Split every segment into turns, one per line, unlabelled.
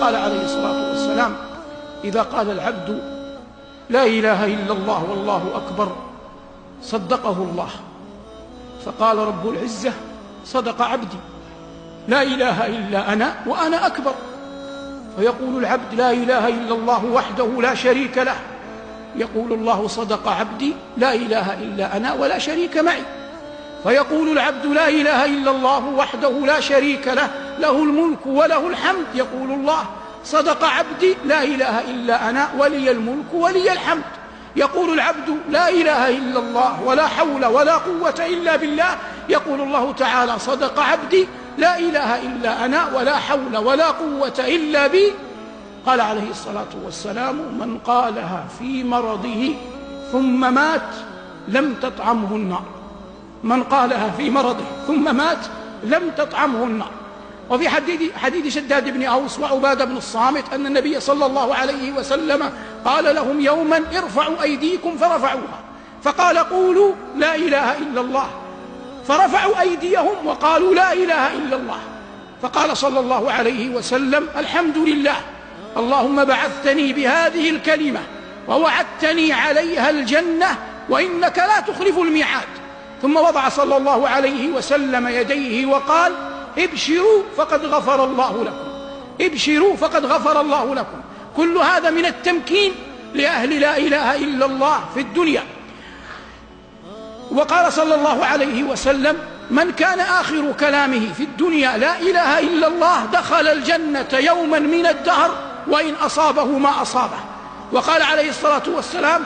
قال عليه الصلاة والسلام: إذا قال العبد لا إله إلا الله والله أكبر صدقه الله. فقال رب العزة: صدق عبدي، لا إله إلا أنا وأنا أكبر. فيقول العبد: لا إله إلا الله وحده لا شريك له. يقول الله: صدق عبدي، لا إله إلا أنا ولا شريك معي. فيقول العبد: لا إله إلا الله وحده لا شريك له، له الملك وله الحمد. يقول الله: صدق عبدي، لا إله إلا أنا ولي الملك ولي الحمد. يقول العبد: لا إله إلا الله ولا حول ولا قوة إلا بالله. يقول الله تعالى: صدق عبدي، لا إله إلا أنا ولا حول ولا قوة إلا بي. قال عليه الصلاة والسلام: من قالها في مرضه ثم مات لم تطعمه النار. من قالها في مرضه ثم مات لم تطعمه النار. وفي حديث شداد بن أوس وعبادة بن الصامت أن النبي صلى الله عليه وسلم قال لهم يوما: ارفعوا أيديكم، فرفعوها، فقال: قولوا لا إله إلا الله. فرفعوا أيديهم وقالوا لا إله إلا الله. فقال صلى الله عليه وسلم: الحمد لله، اللهم بعثتني بهذه الكلمة ووعدتني عليها الجنة وإنك لا تخلف الميعاد. ثم وضع صلى الله عليه وسلم يديه وقال: ابشروا فقد غفر الله لكم، ابشروا فقد غفر الله لكم. كل هذا من التمكين لأهل لا إله إلا الله في الدنيا. وقال صلى الله عليه وسلم: من كان آخر كلامه في الدنيا لا إله إلا الله دخل الجنة يوما من الدهر وإن أصابه ما أصابه. وقال عليه الصلاة والسلام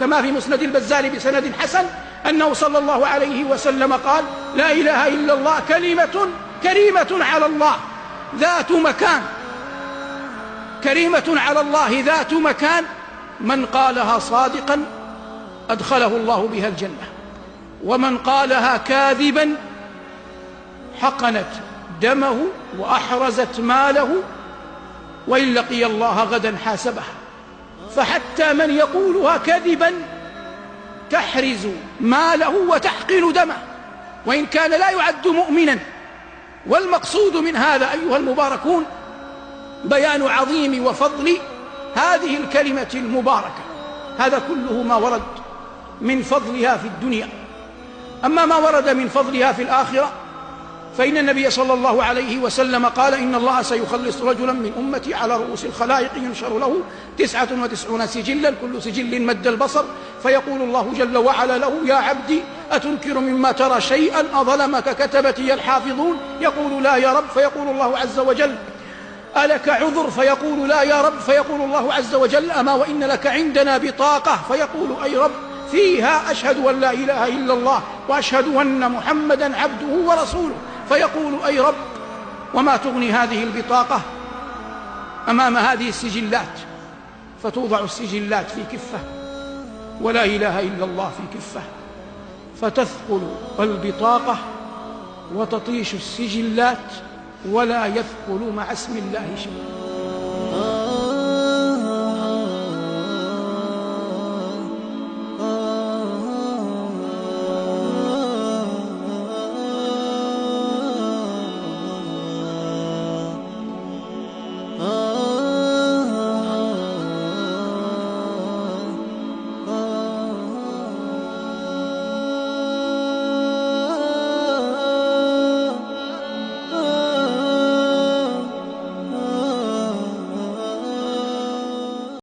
كما في مسند البزار بسند حسن أنه صلى الله عليه وسلم قال: لا إله إلا الله كلمة كريمة على الله ذات مكان، كريمة على الله ذات مكان، من قالها صادقا أدخله الله بها الجنة، ومن قالها كاذبا حقنت دمه وأحرزت ماله، وإن لقي الله غدا حاسبه. فحتى من يقولها كذبا تحرز ماله وتحقن دمه، وإن كان لا يعد مؤمنا. والمقصود من هذا أيها المباركون بيان عظيم وفضل هذه الكلمة المباركة. هذا كله ما ورد من فضلها في الدنيا. أما ما ورد من فضلها في الآخرة فإن النبي صلى الله عليه وسلم قال: إن الله سيخلص رجلا من أمتي على رؤوس الخلائق ينشر له 99 سجلا، كل سجل مد البصر، فيقول الله جل وعلا له: يا عبدي أتنكر مما ترى شيئا أظلمك كتبتي الحافظون؟ يقول: لا يا رب. فيقول الله عز وجل: ألك عذر؟ فيقول: لا يا رب. فيقول الله عز وجل: أما وإن لك عندنا بطاقة. فيقول: أي رب؟ فيها أشهد أن لا إله إلا الله وأشهد أن محمدا عبده ورسوله. فيقول: أي رب، وما تغني هذه البطاقة أمام هذه السجلات؟ فتوضع السجلات في كفة ولا إله إلا الله في كفة، فتثقل البطاقة وتطيش السجلات ولا يثقل مع اسم الله شيء.